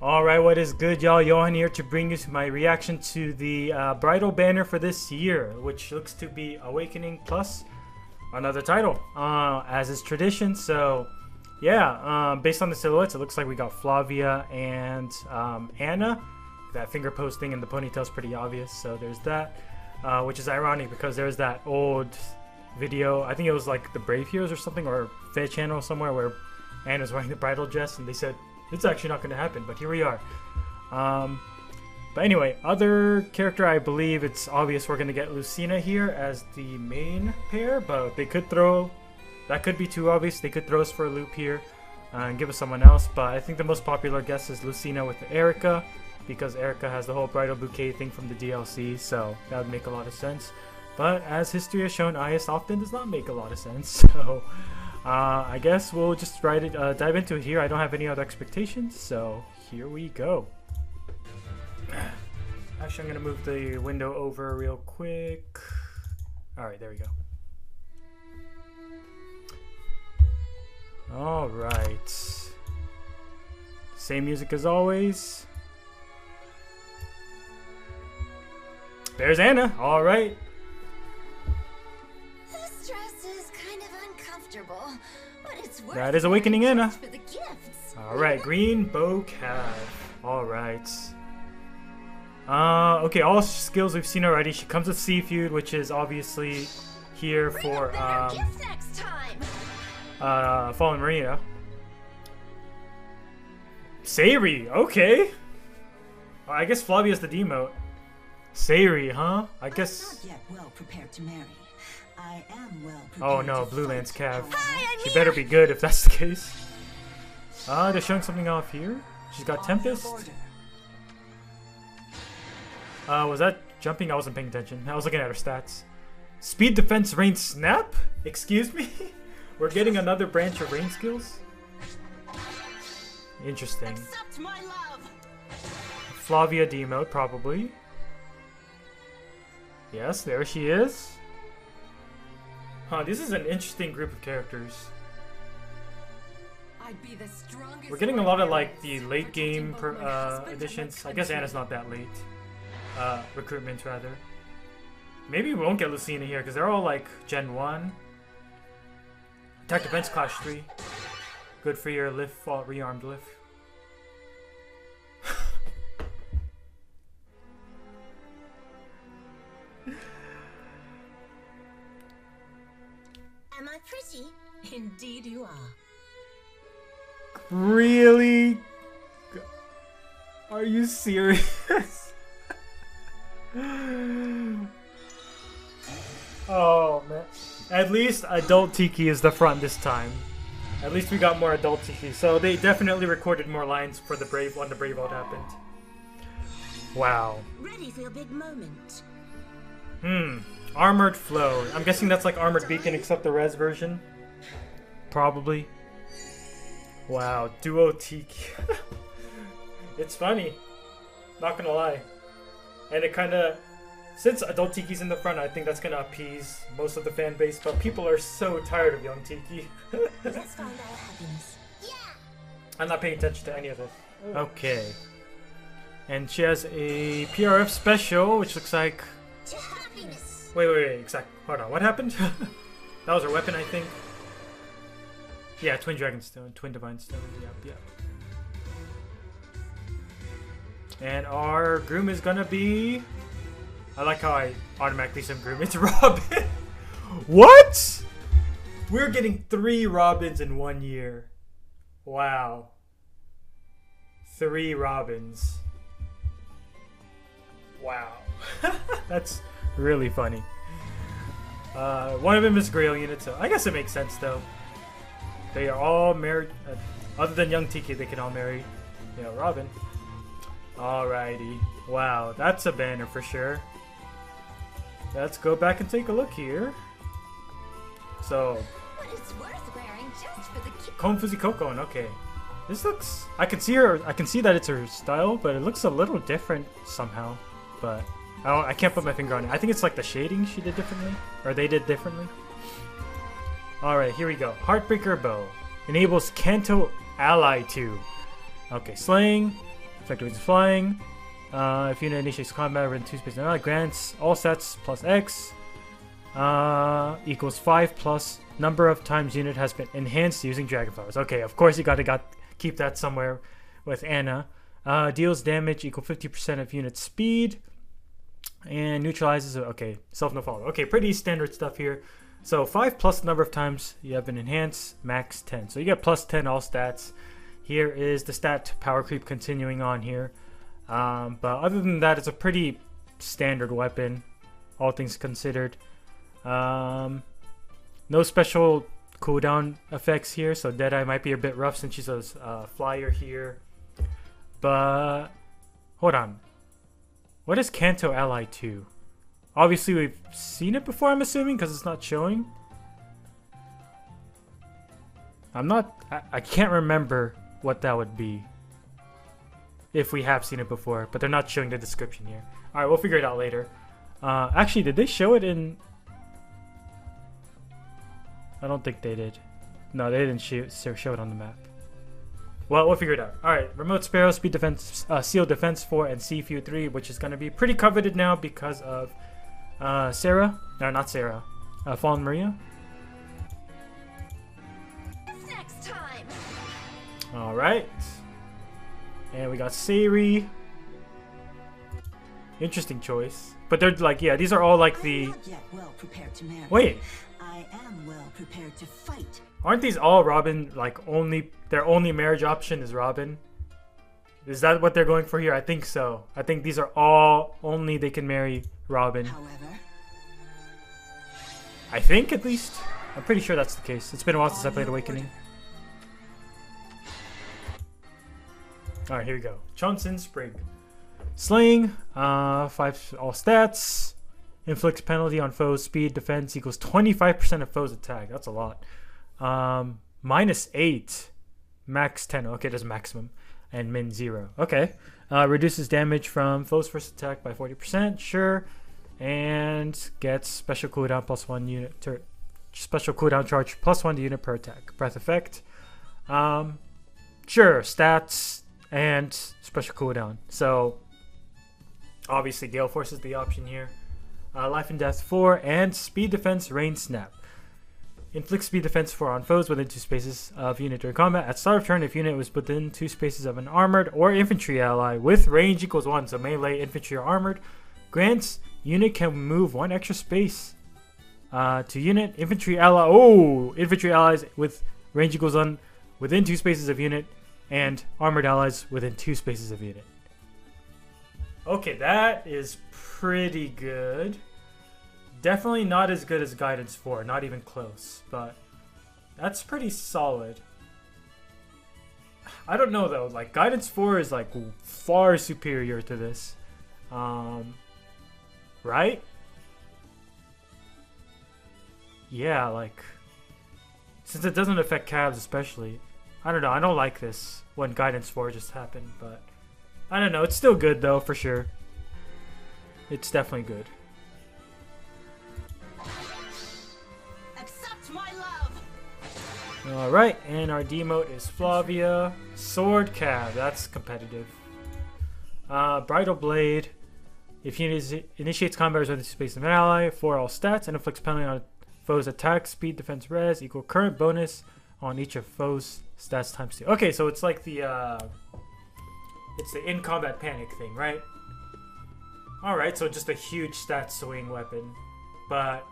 Alright, what is good, y'all? Johan here to bring you my reaction to the Bridal banner for this year, which looks to be Awakening plus another title, as is tradition. So, yeah, based on the silhouettes, it looks like we got Flavia and Anna. That finger posting and the ponytail's pretty obvious, so there's that. Which is ironic because there's that old video, I think it was like the Brave Heroes or something, or Fair Channel somewhere, where Anna's wearing the bridal dress and they said, it's actually not going to happen, but here we are. But anyway, other character, I believe it's obvious we're going to get Lucina here as the main pair, but they could throw, that could be too obvious, they could throw us for a loop here and give us someone else, but I think the most popular guess is Lucina with Erica, because Erica has the whole bridal bouquet thing from the DLC, so that would make a lot of sense. But as history has shown, IS often does not make a lot of sense, so I guess we'll just dive into it here. I don't have any other expectations, so here we go. Actually, I'm going to move the window over real quick. Alright, there we go. Alright. Same music as always. There's Anna. Alright. This dress is kind of uncomfortable, but it's worth That is Awakening Anna. for the gifts. Alright, green bow calf. Alright. Okay, all skills we've seen already. She comes with Seafood, which is obviously here for Gift next time. Fallen Marina. Sayri, okay. I guess Flavia's the demote. Sayri, huh? I guess. I'm not yet well prepared to marry. I am well prepared. Oh no, to Blue fight, Land's calf. however. She better be good if that's the case. They're showing something off here. She's got Tempest. Was that jumping? I wasn't paying attention. I was looking at her stats. Speed, defense, range, snap? Excuse me? We're getting another branch of range skills? Interesting. Accept my love. Flavia demote, probably. Yes, there she is. Huh, this is an interesting group of characters. I'd be the strongest. We're getting a lot of like the late game additions. I guess Anna's not that late. Recruitment rather. Maybe we won't get Lucina here because they're all like Gen 1. Attack defense class 3. Good for your lift, rearmed lift. Am I pretty? Indeed you are. Really? Are you serious? Oh man. At least adult Tiki is the front this time. At least we got more adult Tiki. So they definitely recorded more lines for the Brave when the Brave out happened. Wow. Ready for your big moment. Armored Flow. I'm guessing that's like Armored Beacon except the res version. Probably. Wow, Duo Tiki. It's funny. Not gonna lie. And it kinda, since adult Tiki's in the front, I think that's gonna appease most of the fan base, but people are so tired of young Tiki. Let's find our happiness. Yeah. I'm not paying attention to any of this. Okay. And she has a PRF special, which looks like... To happiness. Wait, exact. Hold on, what happened? That was her weapon, I think. Yeah, Twin Dragon Stone, Twin Divine Stone, yep. And our groom is gonna be... I like how I automatically said groom. It's Robin! What?! We're getting 3 Robins in 1 year. Wow. 3 Robins. Wow. That's really funny. One of them is Grail Unit, so I guess it makes sense though. They are all married. Other than young Tiki, they can all marry, you know, Robin. Alrighty. Wow, that's a banner for sure. Let's go back and take a look here. So, But it's worth wearing just for the Konfuzi Kokon, okay. This looks... I can see her... I can see that it's her style, but it looks a little different somehow. But I can't put my finger on it. I think it's like the shading she did differently. Or they did differently. Alright, here we go. Heartbreaker Bow. Enables Kanto Ally 2. Okay, Slaying. Effect rates flying. If unit initiates combat within 2 spaces, grants all stats plus X equals 5 plus number of times unit has been enhanced using Dragon Flowers. Okay, of course you gotta keep that somewhere with Anna. Deals damage equal 50% of unit speed. And neutralizes, okay, self no follow. Okay, pretty standard stuff here. So 5 plus the number of times you have been enhanced, max 10. So you get plus 10 all stats. Here is the stat power creep continuing on here. But other than that, it's a pretty standard weapon, all things considered. No special cooldown effects here, so Deadeye might be a bit rough since she's a flyer here. But hold on. What is Kanto Ally 2? Obviously we've seen it before, I'm assuming, because it's not showing. I can't remember what that would be. If we have seen it before, but they're not showing the description here. Alright, we'll figure it out later. Actually, did they show it in... I don't think they did. No, they didn't show it on the map. Well, we'll figure it out. Alright, Remote Sparrow, Speed Defense, Seal Defense 4, and Seafood 3, which is going to be pretty coveted now because of Sarah. No, not Sarah. Fallen Maria. Next time. Alright. And we got Sayri. Interesting choice. But they're like, yeah, these are all like the... I'm not yet well prepared to marry. Wait. I am well prepared to fight. Aren't these all Robin, like their only marriage option is Robin? Is that what they're going for here? I think so. I think these are all only they can marry Robin. However, I think at least. I'm pretty sure that's the case. It's been a while since I played Awakening. Alright, here we go. Chonsin Sprig. Slaying, 5 all stats. Inflicts penalty on foes. Speed defense equals 25% of foes attack. That's a lot. Minus 8. Max 10. Okay, that's maximum. And min 0. Okay. Reduces damage from foes' first attack by 40%. Sure. And gets special cooldown plus 1 unit. Special cooldown charge plus 1 unit per attack. Breath effect. Sure. Stats and special cooldown. So, obviously, Gale Force is the option here. Life and Death 4 and Speed Defense Rain Snap. Inflicts speed defense 4 on foes within 2 spaces of unit during combat. At start of turn, if unit was within 2 spaces of an armored or infantry ally with range equals 1, so melee, infantry, or armored, grants unit can move 1 extra space to unit, infantry ally. Oh, infantry allies with range equals 1 within 2 spaces of unit, and armored allies within 2 spaces of unit. Okay, that is pretty good. Definitely not as good as Guidance 4, not even close, but that's pretty solid. I don't know though, like Guidance 4 is like far superior to this. Right? Yeah, like since it doesn't affect cabs especially. I don't know, I don't like this when Guidance 4 just happened, but I don't know, it's still good though, for sure. It's definitely good. Alright, and our demote is Flavia. Sword Cab, that's competitive. Bridal Blade. If unit initiates combat within the space of an ally, 4 all stats, and inflicts penalty on foes' attack, speed, defense, res, equal current bonus on each of foes' stats times 2. Okay, so it's like the in-combat panic thing, right? Alright, so just a huge stat swing weapon. But,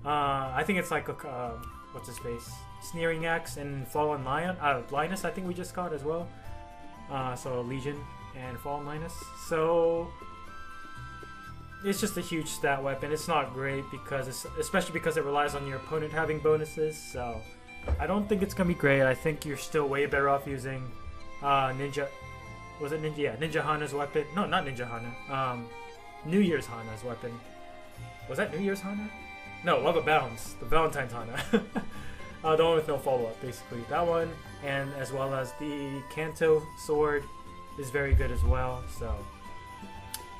I think it's like a, what's his face? Sneering Axe and Fallen Linus I think we just got as well. So Legion and Fallen Linus. So it's just a huge stat weapon. It's not great because especially because it relies on your opponent having bonuses. So I don't think it's gonna be great. I think you're still way better off using Ninja. Was it Ninja? Yeah, Ninja Hana's weapon. No, not Ninja Hana. New Year's Hana's weapon. Was that New Year's Hana? No, Love Abounds. The Valentine's Hana. The one with no follow-up, basically. That one, and as well as the Kanto sword is very good as well, so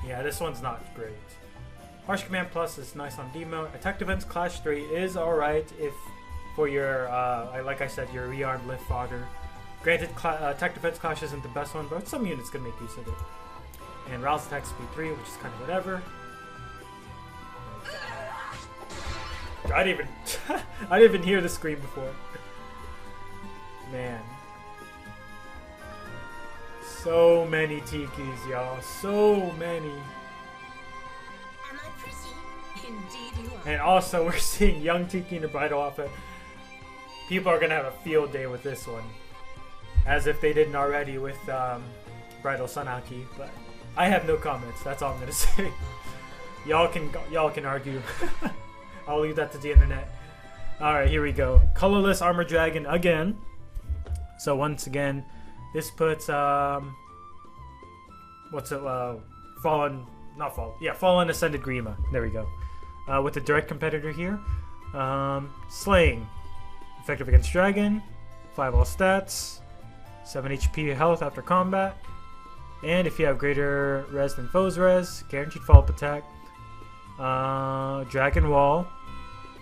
yeah, this one's not great. Harsh Command Plus is nice on demote. Attack Defense Clash 3 is alright if for your, like I said, your rearmed lift fodder. Granted, attack defense clash isn't the best one, but some units can make use of it. And Rao's attack speed 3, which is kind of whatever. I didn't even I didn't even hear the scream before. Man. So many Tikis, y'all. So many. Am I pretty? Indeed you are. And also, we're seeing young Tiki in the Bridal outfit. People are gonna have a field day with this one, as if they didn't already with Bridal Sanaki. But I have no comments. That's all I'm gonna say. Y'all can argue. I'll leave that to the internet. All right, here we go. Colorless Armor Dragon again. So once again, this puts Fallen Ascended Grima. There we go. With a direct competitor here. Slaying. Effective against Dragon. 5 all stats. 7 HP health after combat. And if you have greater res than foes res, guaranteed follow-up attack. Dragon Wall.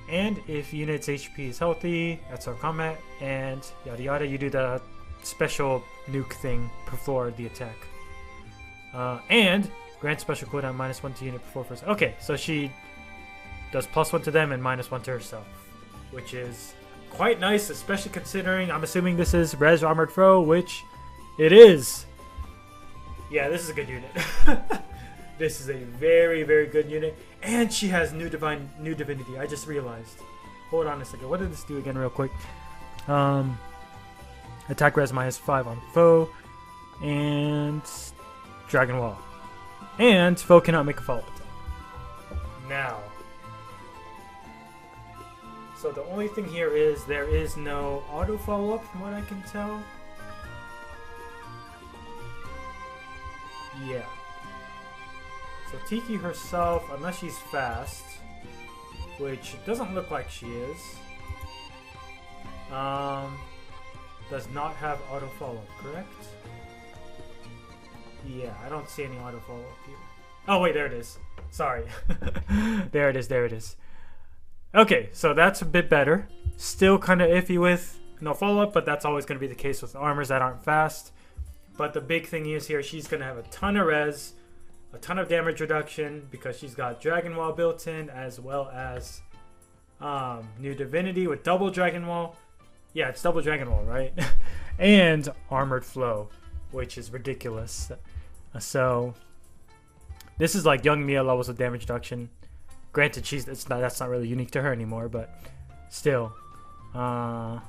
And if unit's HP is healthy, that's our combat. And yada yada, you do the special nuke thing before the attack. And grant special cooldown -1 to unit before first. Okay, so she does +1 to them and -1 to herself, which is quite nice, especially considering I'm assuming this is Res Armored Foe, which it is. Yeah, this is a good unit. This is a very, very good unit. And she has new divinity. I just realized. Hold on a second. What did this do again real quick? Attack res -5 on foe. And Dragon Wall. And foe cannot make a follow-up attack. Now. So the only thing here is there is no auto follow-up from what I can tell. Yeah. So Tiki herself, unless she's fast, which it doesn't look like she is, does not have auto follow-up, correct? Yeah, I don't see any auto follow-up here. Oh wait, there it is. Sorry. There it is. Okay, so that's a bit better. Still kind of iffy with no follow-up, but that's always going to be the case with armors that aren't fast. But the big thing is here, she's going to have a ton of res, a ton of damage reduction, because she's got Dragon Wall built in, as well as new divinity with double Dragon Wall. Yeah, it's double Dragon Wall, right? And Armored Flow, which is ridiculous. So this is like young Mia levels of damage reduction. Granted, that's not really unique to her anymore, but still. Yeah,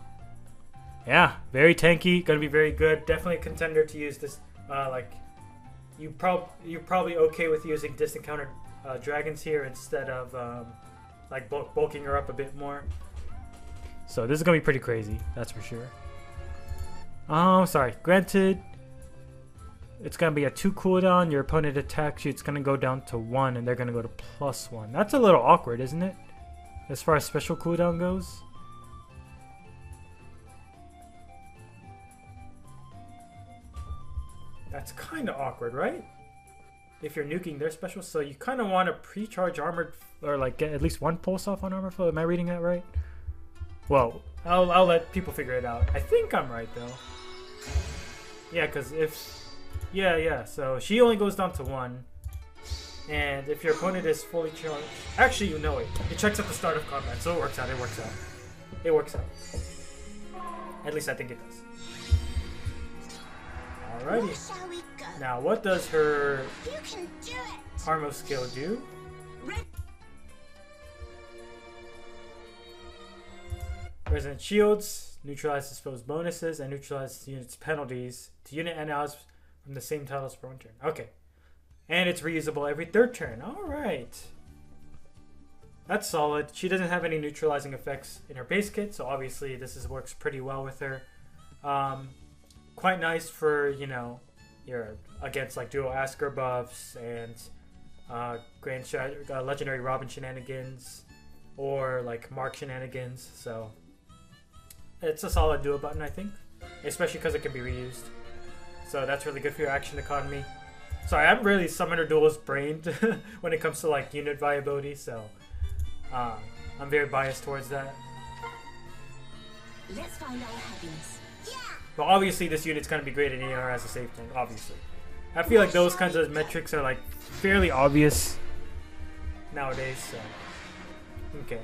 very tanky, gonna be very good. Definitely a contender to use this. Like, you're probably okay with using distant counter dragons here instead of like bulking her up a bit more. So this is gonna be pretty crazy, that's for sure. Oh, sorry. Granted, it's gonna be a 2 cooldown. Your opponent attacks you, it's gonna go down to 1, and they're gonna go to +1. That's a little awkward, isn't it? As far as special cooldown goes. That's kind of awkward, right? If you're nuking their special, so you kind of want to pre-charge armored, or like get at least 1 pulse off on armor flow. Am I reading that right? Well, I'll let people figure it out. I think I'm right though. Yeah, because yeah. So she only goes down to 1, and if your opponent is fully charged, actually you know it. It checks at the start of combat, so it works out. It works out. At least I think it does. Alrighty. Now, what does her Armo skill do? Resonant shields, neutralizes foes' bonuses, and neutralizes units' penalties to unit and allies from the same titles per 1 turn. Okay. And it's reusable every 3rd turn. Alright. That's solid. She doesn't have any neutralizing effects in her base kit, so obviously this works pretty well with her. Quite nice for, you know, you're against like dual Asker buffs and legendary Robin shenanigans or like Mark shenanigans. So it's a solid duo button, I think, especially because it can be reused. So that's really good for your action economy. Sorry, I'm really Summoner Duelist brained when it comes to like unit viability, so I'm very biased towards that. Let's find our happiness. Yeah, But obviously this unit's going to be great in AR as a safe tank, obviously. I feel like those kinds of metrics are like fairly obvious nowadays, so. Okay.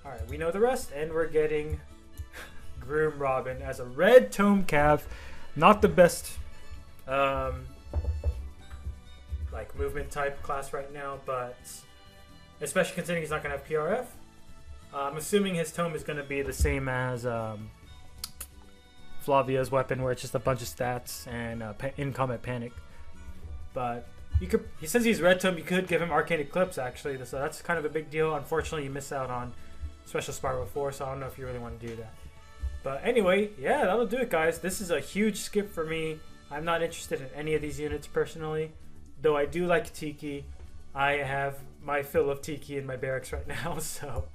Alright, we know the rest, and we're getting Groom Robin as a red tome cav. Not the best like movement type class right now, but especially considering he's not going to have PRF. I'm assuming his tome is going to be the same as Flavia's weapon, where it's just a bunch of stats and in-combat panic. But you could, since he's red tome, you could give him Arcane Eclipse actually, so that's kind of a big deal. Unfortunately, you miss out on Special Spiral 4, so I don't know if you really want to do that. But anyway, yeah, that'll do it, guys. This is a huge skip for me. I'm not interested in any of these units personally, though I do like Tiki. I have my fill of Tiki in my barracks right now, so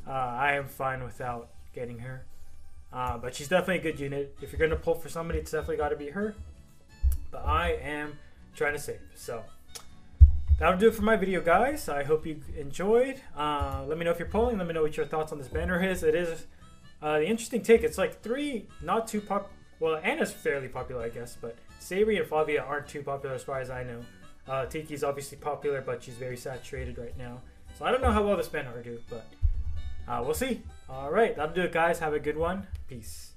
I am fine without getting her. But she's definitely a good unit. If you're going to pull for somebody, it's definitely got to be her. But I am trying to save. So that'll do it for my video, guys. I hope you enjoyed. Let me know if you're pulling. Let me know what your thoughts on this banner is. It is the interesting take. It's like 3 not too pop. Well, Anna's fairly popular, I guess. But Savory and Flavia aren't too popular as far as I know. Tiki's obviously popular, but she's very saturated right now. So I don't know how well this banner will do, but we'll see. Alright, that'll do it, guys. Have a good one. Peace.